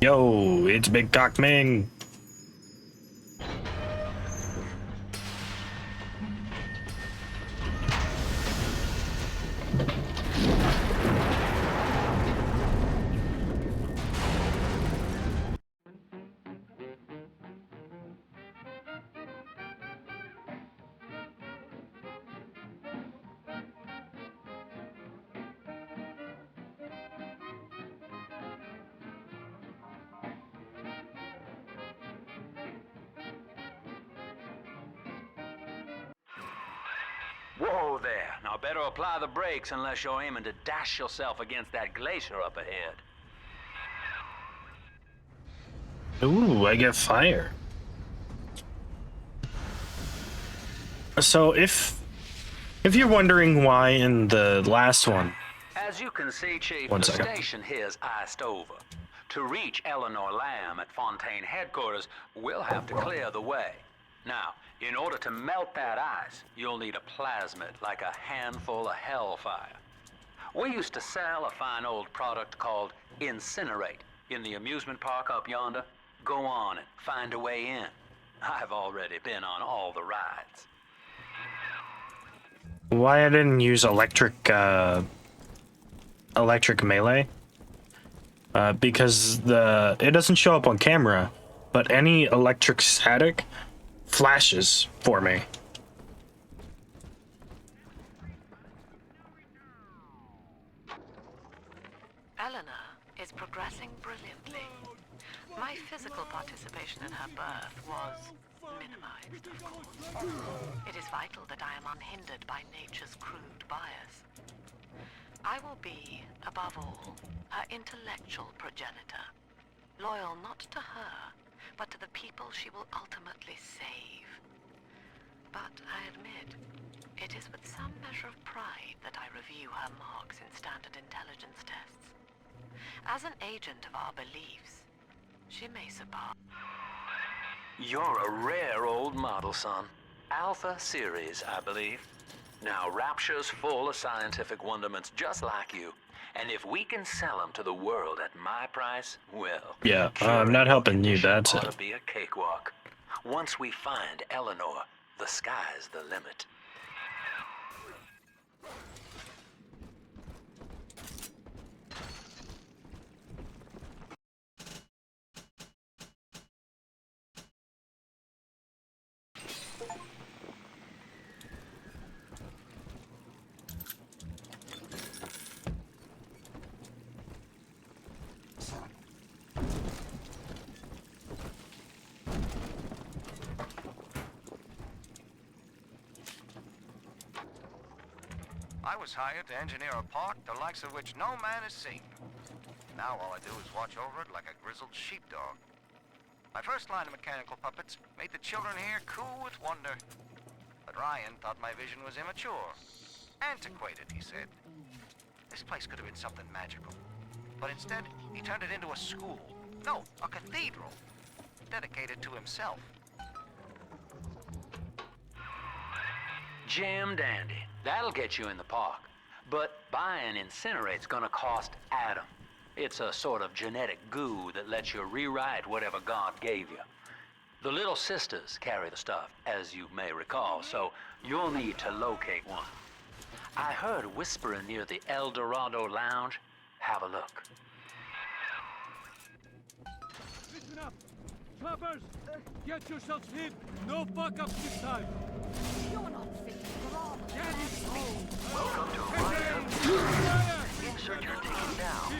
Yo, it's Big Cock Ming. Whoa there. Now better apply the brakes unless you're aiming to dash yourself against that glacier up ahead. Ooh, I get fire. So if you're wondering why in the last one, As you can see, Chief, One the second. station here's iced over. To reach Eleanor Lamb at Fontaine headquarters, we'll have to clear the way. Now, in order to melt that ice, you'll need a plasmid, like a handful of hellfire. We used to sell a fine old product called Incinerate in the amusement park up yonder. Go on and find a way in. I've already been on all the rides. why I didn't use electric melee? Because it doesn't show up on camera, but any electric static flashes for me. Eleanor is progressing brilliantly. My physical participation in her birth was minimized, of course. It is vital that I am unhindered by nature's crude bias. I will be, above all, her intellectual progenitor, loyal not to her, but to the people she will ultimately save. But I admit, it is with some measure of pride that I review her marks in standard intelligence tests. As an agent of our beliefs, she may surpass. You're a rare old model, son. Alpha series, I believe. Now, Rapture's full of scientific wonderments just like you. And if we can sell them to the world at my price, well... Yeah, I'm not helping you, condition that's ought it. to be a cakewalk. Once we find Eleanor, the sky's the limit. I was hired to engineer a park the likes of which no man has seen. Now all I do is watch over it like a grizzled sheepdog. My first line of mechanical puppets made the children here coo with wonder. But Ryan thought my vision was immature. Antiquated, he said. This place could have been something magical. But instead, he turned it into a school. No, a cathedral. Dedicated to himself. Jam dandy. That'll get you in the park. But buying Incinerate's gonna cost Adam. It's a sort of genetic goo that lets you rewrite whatever God gave you. The Little Sisters carry the stuff, as you may recall, so you'll need to locate one. I heard whispering near the El Dorado Lounge. Have a look. Listen up! Choppers! Get yourselves hid! No fuck-ups this time! You're not fit for all. Get it home! Welcome to Ryan. Insert your ticket now.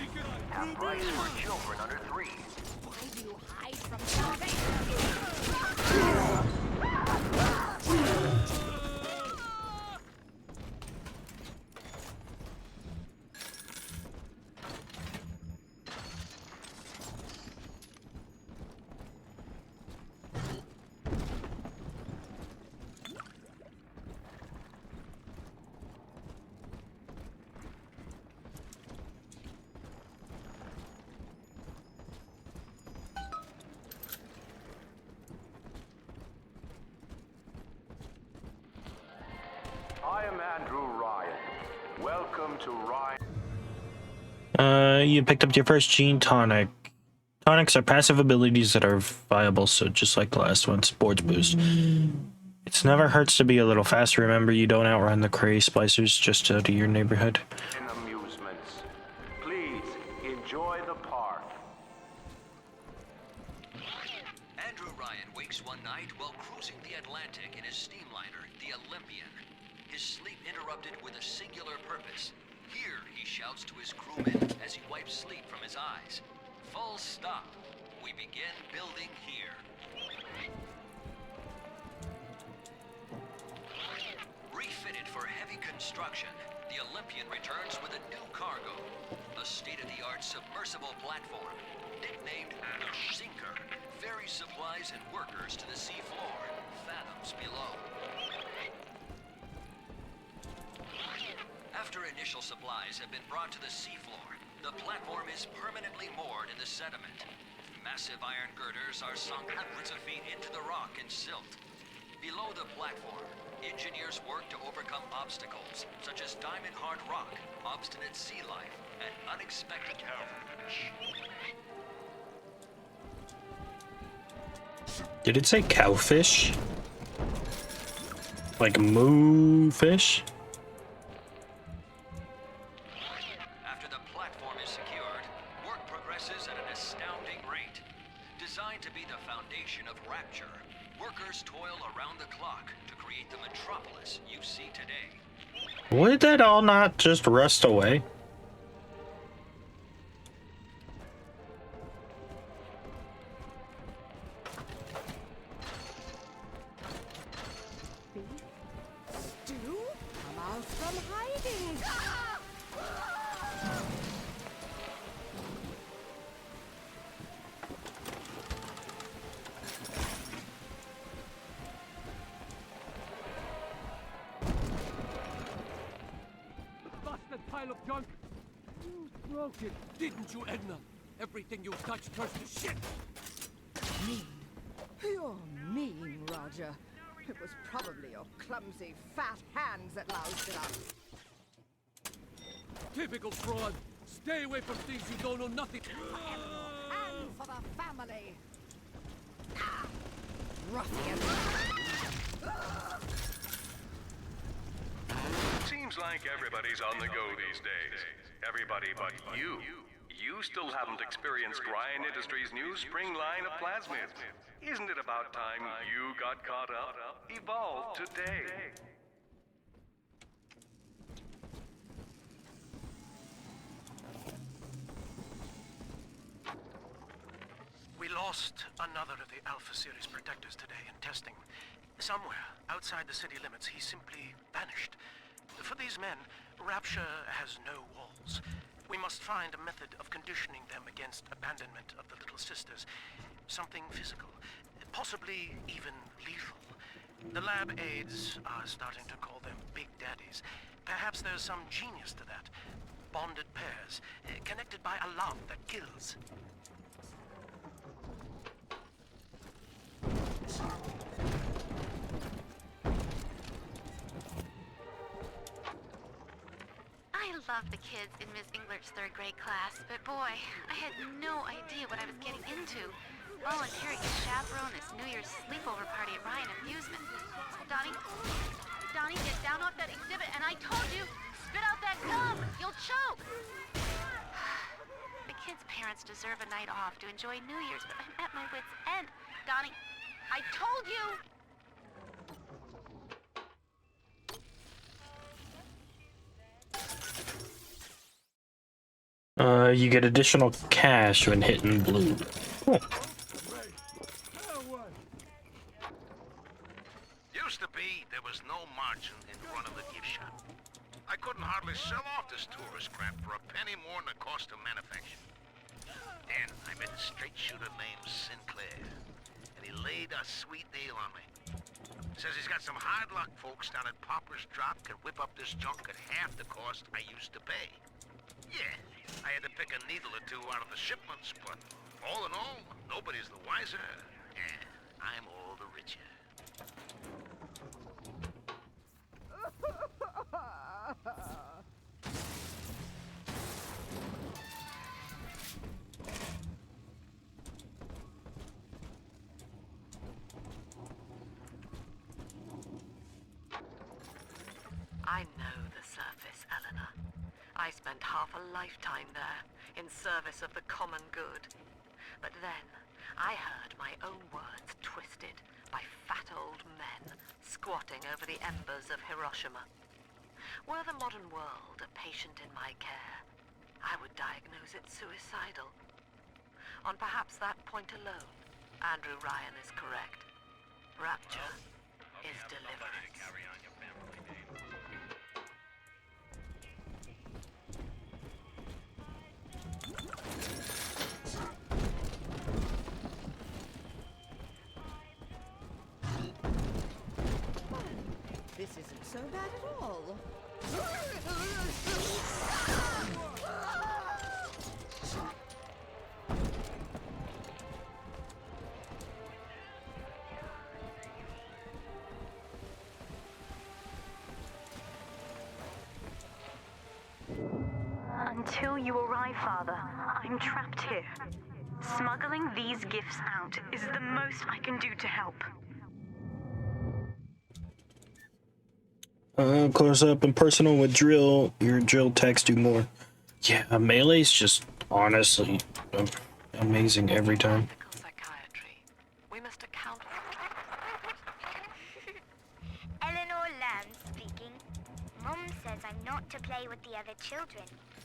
Have price for children under 3. Why do you hide from salvation? I am Andrew Ryan. Welcome to Ryan. You picked up your first gene tonic. Tonics are passive abilities that are viable, so just like the last one, sports boost. It's never hurts to be a little faster. Remember, you don't outrun the cray splicers just out of your neighborhood. And amusements. Please enjoy the park. Andrew Ryan wakes one night while cruising the Atlantic in his steamliner, the Olympian. His sleep interrupted with a singular purpose. Here, he shouts to his crewmen as he wipes sleep from his eyes. Full stop. We begin building here. Refitted for heavy construction, the Olympian returns with a new cargo. A state-of-the-art submersible platform, nicknamed the Sinker, ferries supplies and workers to the seafloor, fathoms below. After initial supplies have been brought to the seafloor, the platform is permanently moored in the sediment. Massive iron girders are sunk hundreds of feet into the rock and silt. Below the platform, engineers work to overcome obstacles, such as diamond-hard rock, obstinate sea life, and unexpected help. Did it say cowfish? Like moo fish? After the platform is secured, work progresses at an astounding rate. Designed to be the foundation of Rapture, workers toil around the clock to create the metropolis you see today. Would that all not just rust away? Stu, come out from hiding. Busted pile of junk. You broke it, didn't you, Edna? Everything you touched turns to shit. Mean. You're mean, Roger. It was probably your clumsy, fat hands that loused it up. Typical fraud. Stay away from things you don't know nothing. And for the family. Ah, ruffian. Seems like everybody's on the go these days. Everybody but you. You still haven't experienced Ryan Industries' new spring line of plasmids. Isn't it about time you got caught up? Evolve today. We lost another of the Alpha Series protectors today in testing. Somewhere outside the city limits, he simply vanished. For these men, Rapture has no walls. We must find a method of conditioning them against abandonment of the Little Sisters. Something physical, possibly even lethal. The lab aides are starting to call them Big Daddies. Perhaps there's some genius to that. Bonded pairs, connected by a love that kills. I love the kids in Miss Englert's third grade class, but boy, I had no idea what I was getting into. Volunteering to chaperone this New Year's sleepover party at Ryan Amusement. Donnie, get down off that exhibit, and I told you, spit out that gum! You'll choke! The kids' parents deserve a night off to enjoy New Year's, but I'm at my wit's end. Donnie, I told you! You get additional cash when hitting blue. Cool. Used to be, there was no margin in running the gift shop. I couldn't hardly sell off this tourist crap for a penny more than the cost of manufacture. Then I met a straight shooter named Sinclair, and he laid a sweet deal on me. Says he's got some hard luck folks down at Popper's Drop can whip up this junk at half the cost I used to pay. Yeah, I had to pick a needle or two out of the shipments, but all in all, nobody's the wiser, and I'm all the richer. I spent half a lifetime there, in service of the common good. But then, I heard my own words twisted by fat old men squatting over the embers of Hiroshima. Were the modern world a patient in my care, I would diagnose it suicidal. On perhaps that point alone, Andrew Ryan is correct. Rapture is deliverance. This isn't so bad at all. Until you arrive, Father, I'm trapped here. Smuggling these gifts out is the most I can do to help. Close up and personal with drill. Your drill techs do more. Yeah, melee's just honestly amazing every time. Ethical psychiatry. We must account for Eleanor Lamb speaking. Mum says I'm not to play with the other children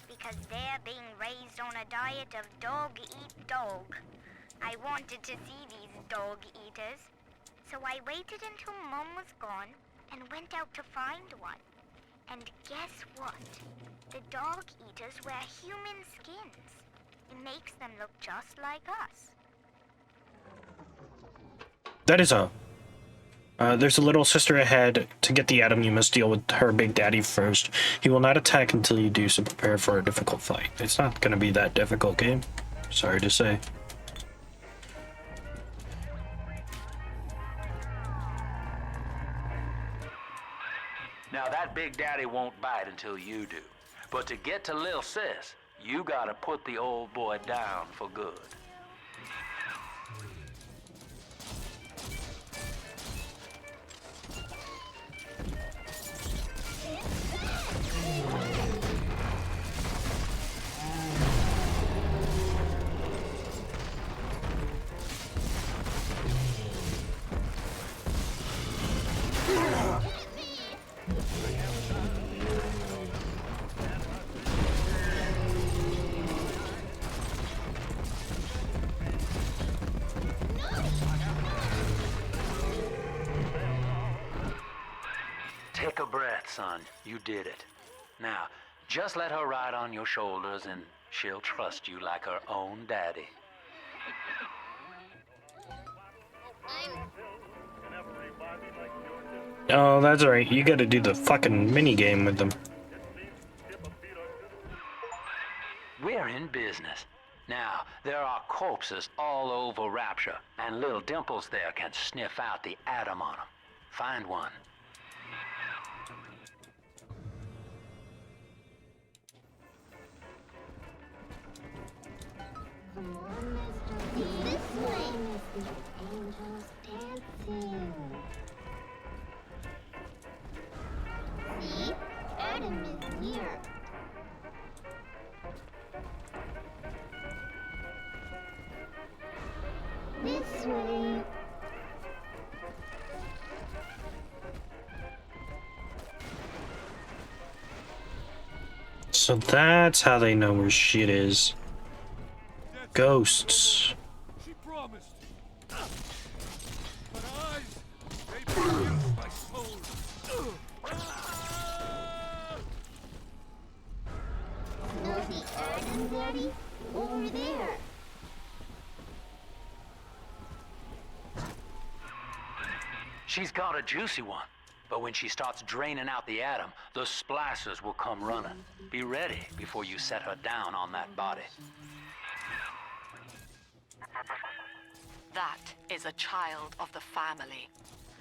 because they're being raised on a diet of dog-eat-dog. I wanted to see these dog-eaters, so I waited until Mum was gone and went out to find one. And guess what? The dog-eaters wear human skins. It makes them look just like us. That is a... there's a little sister ahead. To get the atom, you must deal with her big daddy first. He will not attack until you do, so prepare for a difficult fight. It's not gonna be that difficult, game. Sorry to say. Now that big daddy won't bite until you do. But to get to Lil Sis, you gotta put the old boy down for good. Take a breath, son. You did it. Now, just let her ride on your shoulders and she'll trust you like her own daddy. Oh, that's alright. You gotta do the fucking mini game with them. We're in business. Now, there are corpses all over Rapture, and little Dimples there can sniff out the atom on them. Find one. This way. Angels dancing. See? Adam is here. This way. So that's how they know where shit is. Ghosts. She promised. But eyes, they pierce my soul. Know the Adam, Daddy? Over there. She's got a juicy one, but when she starts draining out the atom, the splicers will come running. Be ready before you set her down on that body. That is a child of the family,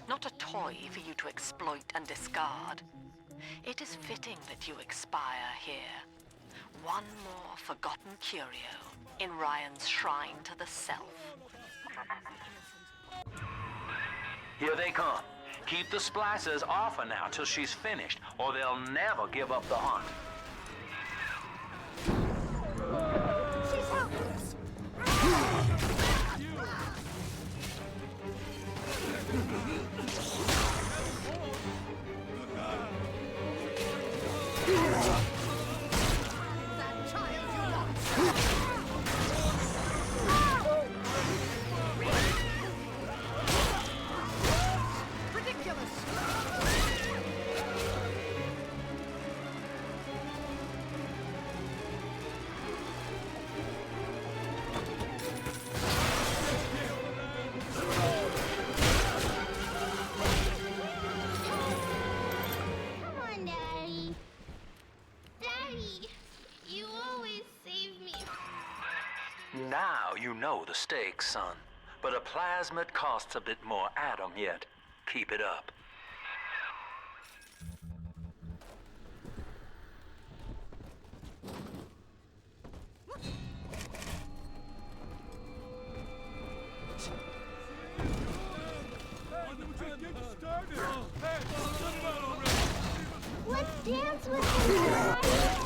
not a toy for you to exploit and discard. It is fitting that you expire here. One more forgotten curio in Ryan's shrine to the self. Here they come. Keep the splicers off her now till she's finished, or they'll never give up the hunt. know the stakes, son. But a plasmid costs a bit more atom yet. Keep it up. Let's dance with him.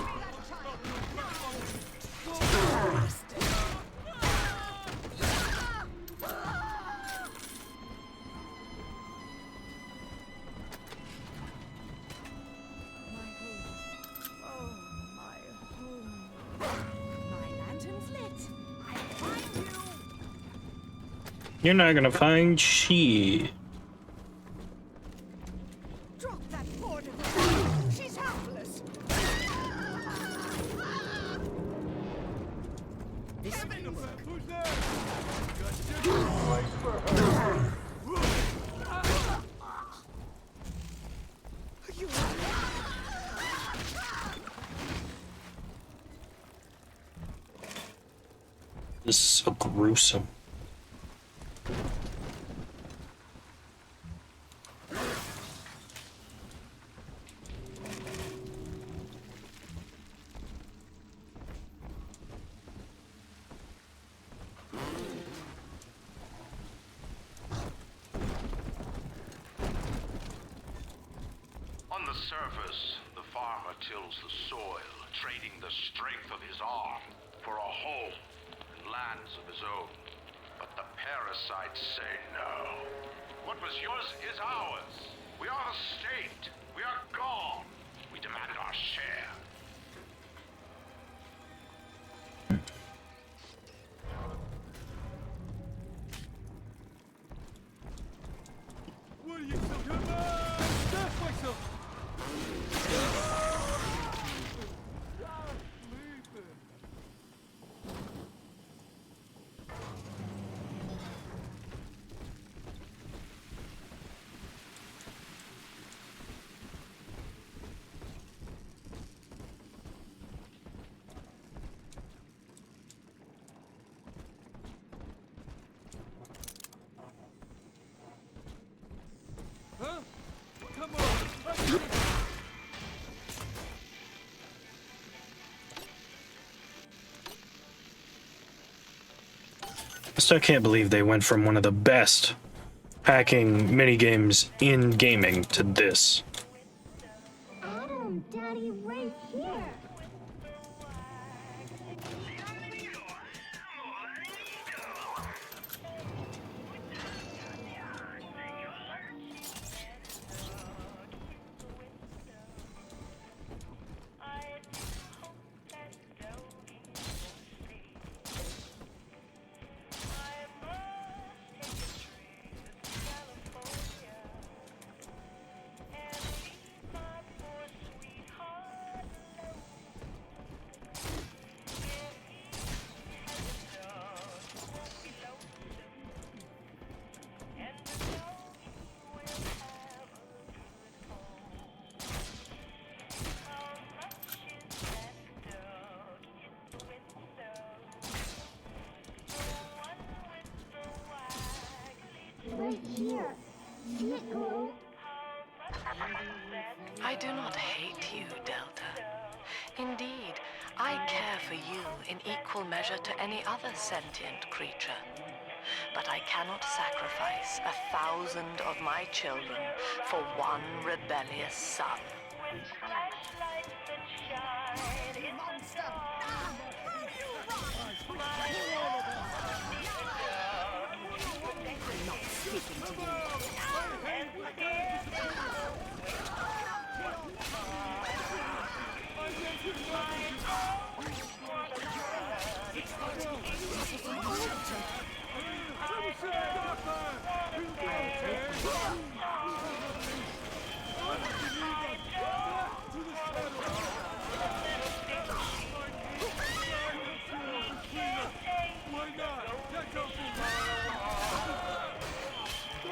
You're not gonna find shit. Drop that poor little. She's helpless. This This is so gruesome. On the surface, the farmer tills the soil, trading the strength of his arm for a home and lands of his own. But the parasites say no. What was yours is ours. We are the state. We are gone. We demand our share. What are you talking about? That's myself! Huh? Come on! I still can't believe they went from one of the best hacking minigames in gaming to this. Adam, Daddy, right here. Right here. See it go? I do not hate you, Delta. Indeed, I care for you in equal measure to any other sentient creature. But I cannot sacrifice 1,000 of my children for one rebellious son.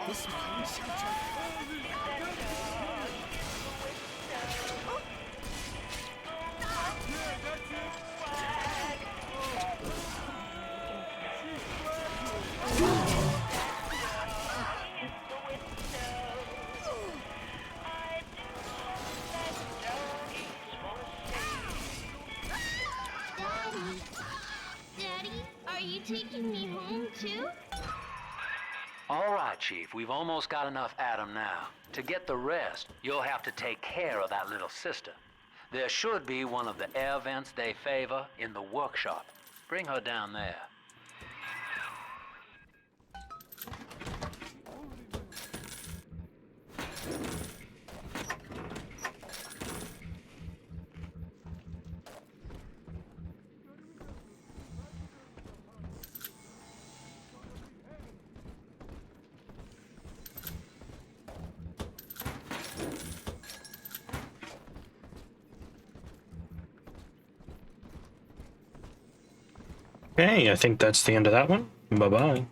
This man shelter. Daddy! Daddy, are you taking me home too? All right, Chief, we've almost got enough Adam now. To get the rest, you'll have to take care of that little sister. There should be one of the air vents they favor in the workshop. Bring her down there. Okay, I think that's the end of that one. Bye-bye.